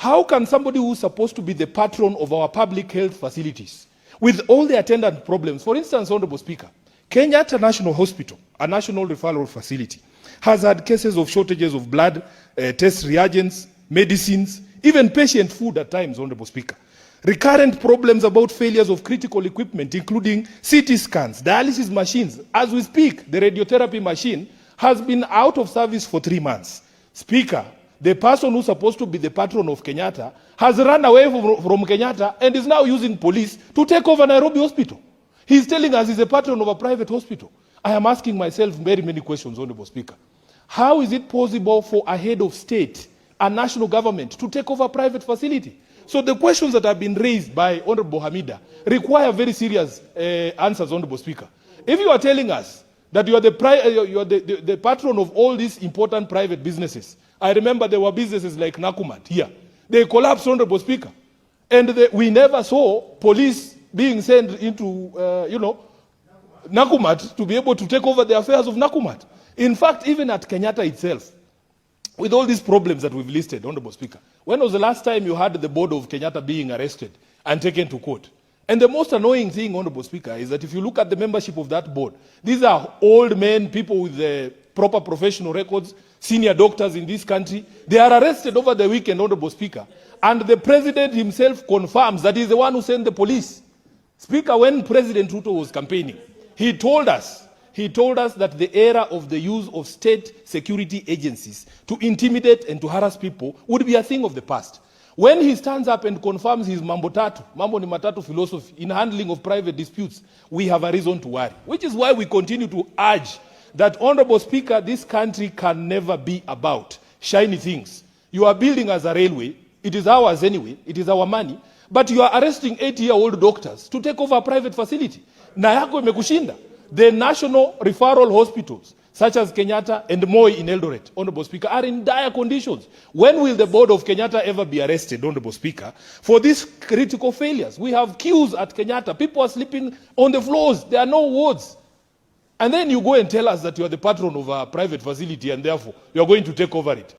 How can somebody who's supposed to be the patron of our public health facilities, with all the attendant problems, for instance, Honorable Speaker, Kenyatta National Hospital, a national referral facility, has had cases of shortages of blood, test reagents, medicines, even patient food at times, Honorable Speaker. Recurrent problems about failures of critical equipment, including CT scans, dialysis machines. As we speak, the radiotherapy machine has been out of service for 3 months. Speaker, the person who's supposed to be the patron of Kenyatta has run away from Kenyatta and is now using police to take over Nairobi Hospital. He's telling us he's a patron of a private hospital. I am asking myself very many questions, Honorable Speaker. How is it possible for a head of state, a national government, to take over a private facility? So the questions that have been raised by Honorable Hamida require very serious answers, Honorable Speaker. If you are telling us that you are the patron of all these important private businesses, I remember there were businesses like Nakumatt here. They collapsed, Honorable Speaker. And we never saw police being sent into, Nakumatt to be able to take over the affairs of Nakumatt. In fact, even at Kenyatta itself, with all these problems that we've listed, Honorable Speaker, when was the last time you had the board of Kenyatta being arrested and taken to court? And the most annoying thing, Honorable Speaker, is that if you look at the membership of that board, these are old men, people with proper professional records, senior doctors in this country. They are arrested over the weekend, Honorable Speaker. And the president himself confirms that he's the one who sent the police. Speaker, when President Ruto was campaigning, he told us that the era of the use of state security agencies to intimidate and to harass people would be a thing of the past. When he stands up and confirms his mambo ni matatu philosophy in handling of private disputes, we have a reason to worry. Which is why we continue to urge that, Honorable Speaker, this country can never be about shiny things. You are building as a railway. It is ours anyway. It is our money. But you are arresting 80-year-old doctors to take over a private facility. Na yako imekushinda. The national referral hospitals, such as Kenyatta and Moi in Eldoret, Honorable Speaker, are in dire conditions. When will the board of Kenyatta ever be arrested, Honorable Speaker, for these critical failures? We have queues at Kenyatta. People are sleeping on the floors. There are no wards. And then you go and tell us that you are the patron of a private facility and therefore you are going to take over it.